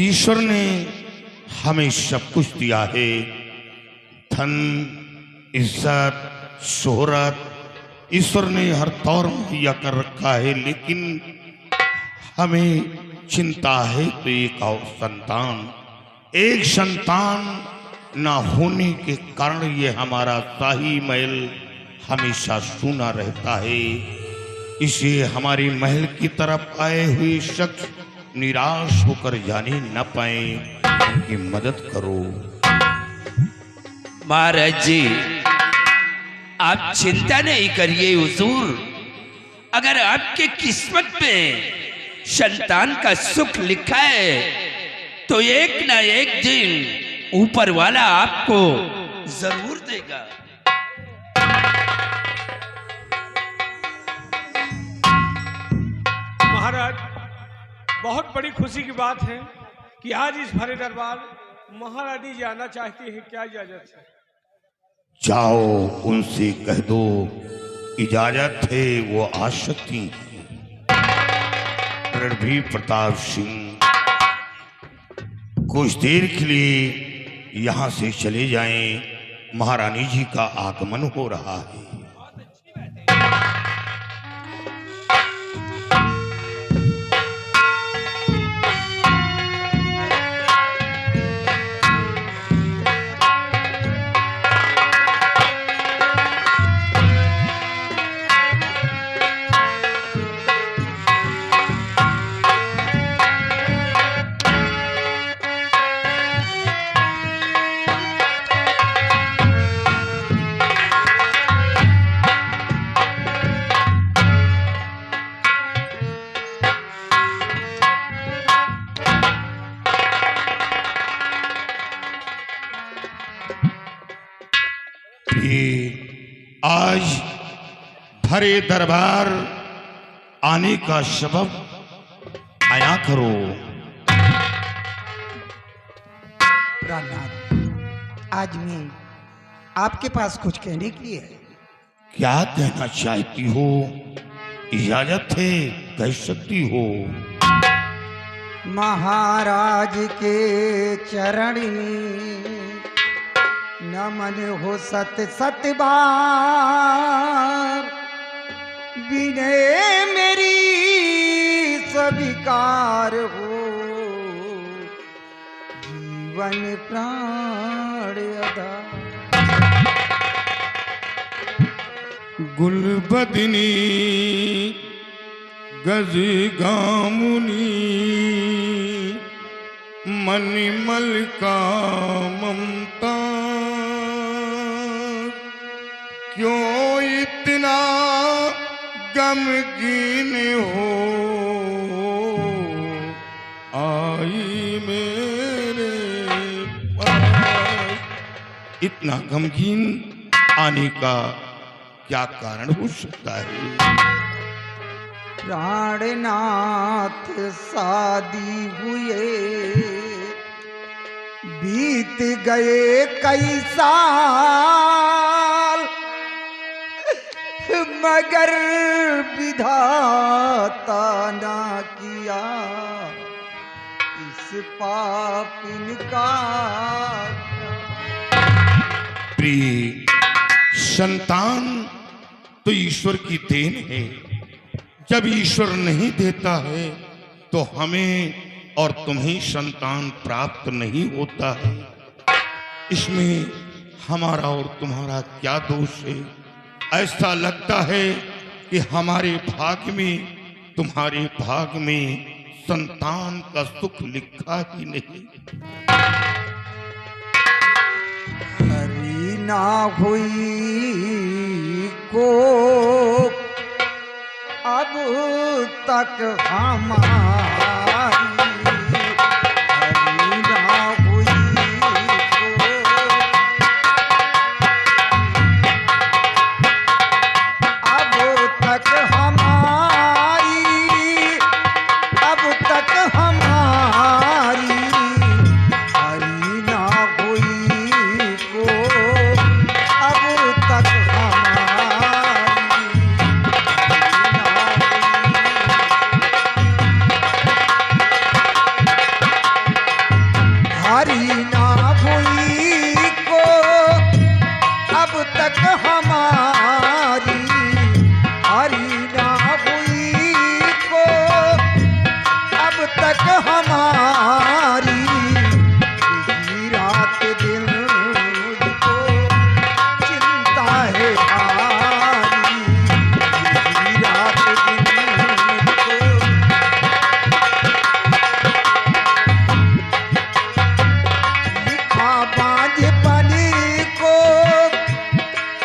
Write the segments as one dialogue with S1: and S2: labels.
S1: ईश्वर ने हमें सब कुछ दिया है, धन, इज्जत, शोहरत ईश्वर ने हर तौर मुहैया कर रखा है, लेकिन हमें चिंता है तो एक संतान ना होने के कारण ये हमारा शाही महल हमेशा सूना रहता है। इसे हमारे महल की तरफ आए हुए शख्स निराश होकर जाने न पाए, उनकी मदद करो।
S2: महाराज जी, आप चिंता नहीं करिए हुजूर। अगर आपके किस्मत में संतान का सुख लिखा है तो एक ना एक दिन ऊपर वाला आपको जरूर देगा।
S3: महाराज, बहुत बड़ी खुशी की बात है कि आज इस भरे दरबार महारानी जी आना चाहती है। क्या इजाजत है?
S1: जाओ उनसे कह दो इजाजत है, वो आ सकती हैं। रणबीर प्रताप सिंह कुछ देर के लिए यहां से चले जाएं, महारानी जी का आगमन हो रहा है। आज भरे दरबार आने का सबब आया करो।
S4: प्राणनाथ, आज मैं आपके पास कुछ कहने के लिए है।
S1: क्या कहना चाहती हो? इजाजत है, कह सकती हो।
S4: महाराज के चरण में नमन हो सत सत बार, विनय मेरी स्वीकार हो, जीवन प्राण अदा।
S1: गुलबदनी गज गामुनी, मनिमल का ममता, क्यों इतना गमगीन हो आई मेरे पास। इतना गमगीन आने का क्या कारण हो सकता है?
S4: प्राणनाथ शादी हुए बीत गए कई साल, मगर विधाता ना किया इस पापिन का।
S1: प्रिय संतान तो ईश्वर की देन है। जब ईश्वर नहीं देता है तो हमें और तुम्हें संतान प्राप्त नहीं होता है। इसमें हमारा और तुम्हारा क्या दोष है? ऐसा लगता है कि हमारे भाग्य में, तुम्हारे भाग्य में संतान का सुख लिखा ही नहीं।
S4: हरी ना हुई को अब तक हमारी, हरी ना हुई को अब तक हमारी, अब तक हमारी, हरी ना हुई को अब तक हमारी, हरी ना हुई। तक हमारी यही रात दिन मुझको चिंता है भारी, यही रात दिन मुझको। लिखा बांझपनी को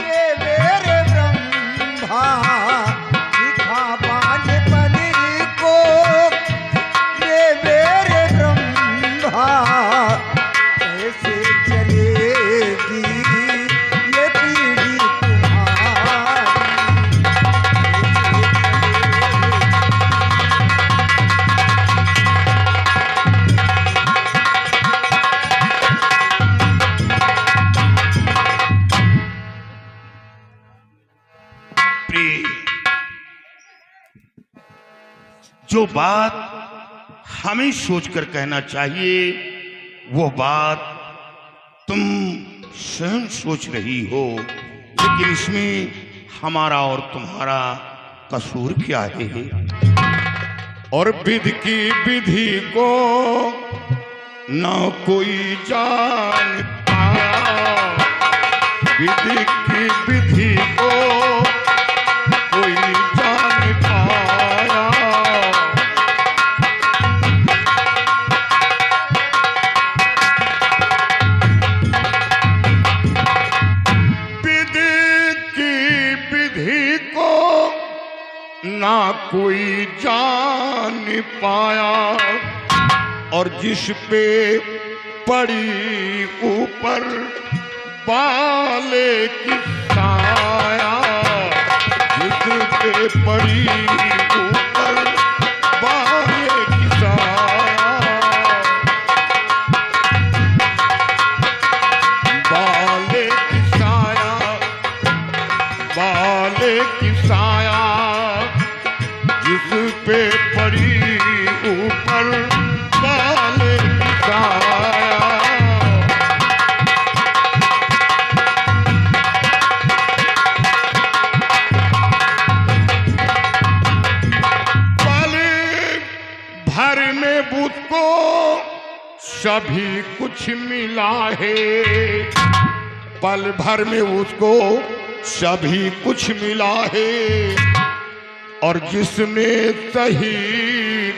S4: ये मेरे ब्रह्मा, लिखा बांझपनी को ये मेरे ब्रह्मा। कैसे चलेगी ये पीढ़ी तुम्हारी,
S1: प्रिय, जो बात हमें सोचकर कहना चाहिए वो बात तुम स्वयं सोच रही हो, लेकिन इसमें हमारा और तुम्हारा कसूर क्या है? और विधि की विधि को ना कोई जान पाया, विधि की विधि को कोई जान पाया। विधि की विधि को ना कोई जान पाया, और जिस पे पड़ी ऊपर बाले की साया, जिस पे पड़ी ऊपर बाले की साया, बाले की साया, बाले की साया, जिस पे पड़ी ऊपर बाले की साया। भर में मुझको सभी कुछ मिला है, पल भर में उसको सभी कुछ मिला है, और जिसने सही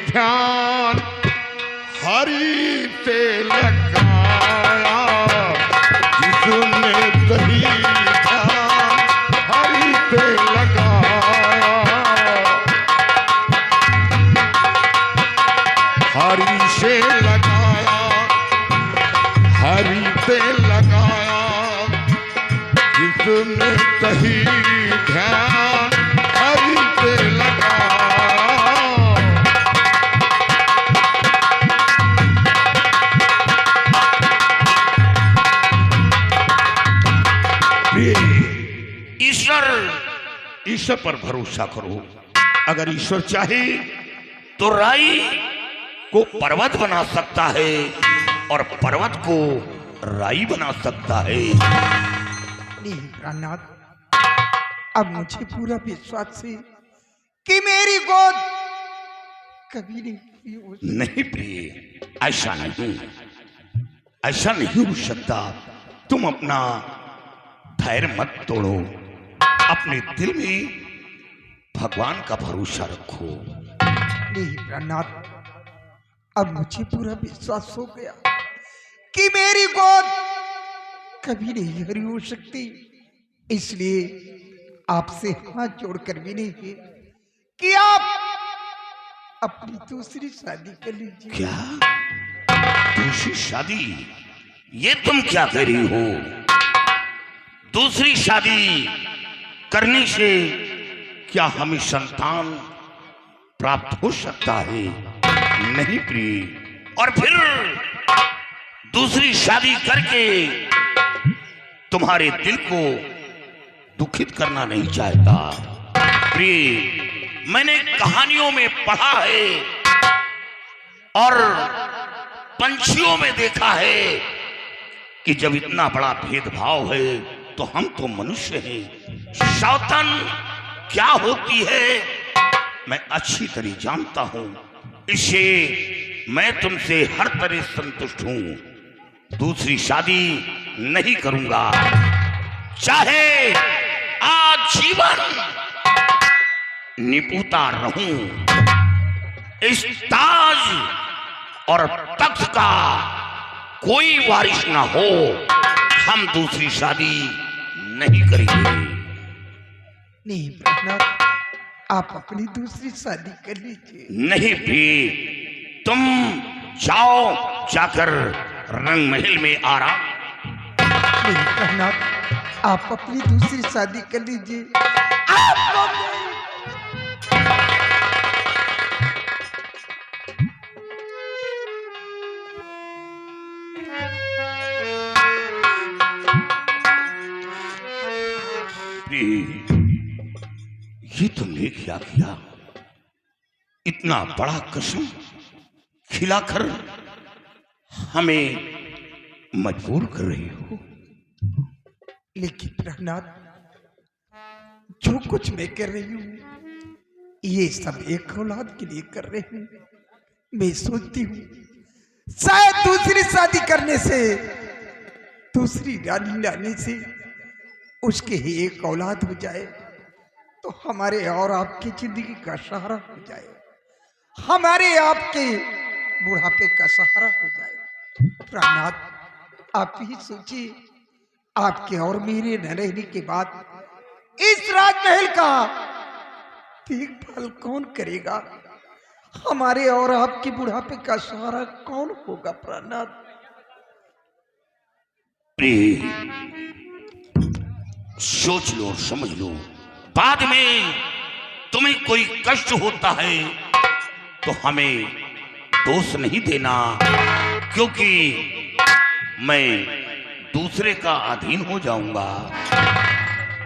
S1: ध्यान हरि से लगाया, जिसने सही ध्यान हरि से लगाया, हरि से लगाया, हरि से लगाया, जिसने सही ध्यान हरि से लगाया। ईश्वर पर भरोसा करो। अगर ईश्वर चाहे तो राई को पर्वत बना सकता है और पर्वत को राई बना सकता है।
S4: नहीं प्राणनाथ, अब मुझे पूरा विश्वास है कि मेरी गोद कभी नहीं हो।
S1: नहीं प्रिय, ऐसा नहीं, ऐसा नहीं हो सकता। तुम अपना धैर्य मत तोड़ो, अपने दिल में भगवान का भरोसा रखो।
S4: नहीं प्राणनाथ, अब मुझे पूरा विश्वास हो गया कि मेरी गोद कभी नहीं हरी हो सकती, इसलिए आपसे हाथ जोड़कर भी नहीं है कि आप अपनी दूसरी शादी कर लीजिए।
S1: क्या दूसरी शादी? ये तुम क्या कह रही हो? दूसरी शादी करने से क्या हमें संतान प्राप्त हो सकता है? नहीं प्रिय। और फिर दूसरी शादी करके तुम्हारे दिल को दुखित करना नहीं चाहता प्रिय। मैंने कहानियों में पढ़ा है और पंछियों में देखा है कि जब इतना बड़ा भेदभाव है तो हम तो मनुष्य हैं। सौतन क्या होती है मैं अच्छी तरह जानता हूं। इसे मैं तुमसे हर तरह संतुष्ट हूं। दूसरी शादी नहीं करूंगा, चाहे आजीवन निपुता रहूं। इस ताज और तख्त का कोई वारिस ना हो, हम दूसरी शादी नहीं करेंगे।
S4: नहीं प्रहलाद, आप अपनी दूसरी शादी कर लीजिए।
S1: नहीं भी, तुम जाओ, जाकर रंग महल में आराम।
S4: नहीं प्रहलाद, आप अपनी दूसरी शादी कर लीजिए। आपको
S1: ये तुमने क्या किया? इतना बड़ा कसम खिलाकर हमें मजबूर कर रही हो।
S4: लेकिन प्रहलाद, जो कुछ मैं कर रही हूँ ये सब एक औलाद के लिए कर रही हूँ। मैं सोचती हूँ शायद दूसरी शादी करने से, दूसरी रानी लाने से उसके ही एक औलाद हो जाए तो हमारे और आपकी जिंदगी का सहारा हो जाए, हमारे आपके बुढ़ापे का सहारा हो जाए। प्रहलाद, आप ही सोचिए, आपके और मेरे न रहने के बाद इस राजमहल का देखभाल कौन करेगा? हमारे और आपके बुढ़ापे का सहारा कौन होगा? प्रहलाद,
S1: सोच लो, समझ लो। बाद में तुम्हें कोई कष्ट होता है तो हमें दोष नहीं देना, क्योंकि मैं दूसरे का अधीन हो जाऊंगा।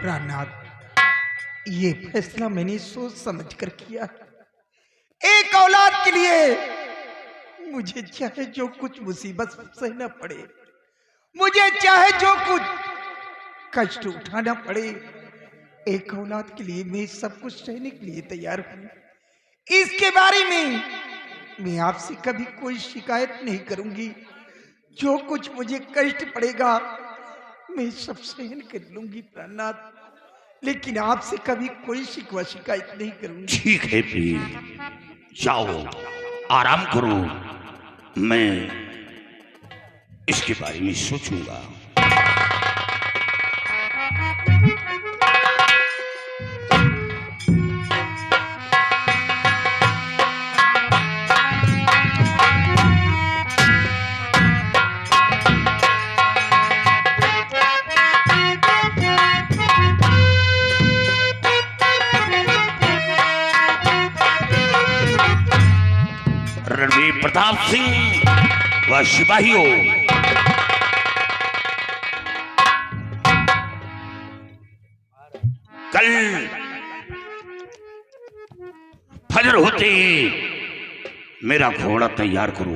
S4: प्रहलाद, ये फैसला मैंने सोच समझ कर किया है। एक औलाद के लिए मुझे चाहे जो कुछ मुसीबत सहना पड़े, मुझे चाहे जो कुछ कष्ट उठाना पड़े, एक औलाद के लिए मैं सब कुछ सहने के लिए तैयार हूं। इसके बारे में मैं आपसे कभी कोई शिकायत नहीं करूंगी। जो कुछ मुझे कष्ट पड़ेगा मैं सब सहन कर लूंगी प्रहलाद, लेकिन आपसे कभी कोई शिकवा शिकायत नहीं करूंगी।
S1: ठीक है प्रिय, जाओ आराम करो, मैं इसके बारे में सोचूंगा। रणवीर प्रताप सिंह व सिपाहियों, कल फजर होते ही मेरा घोड़ा तैयार करो।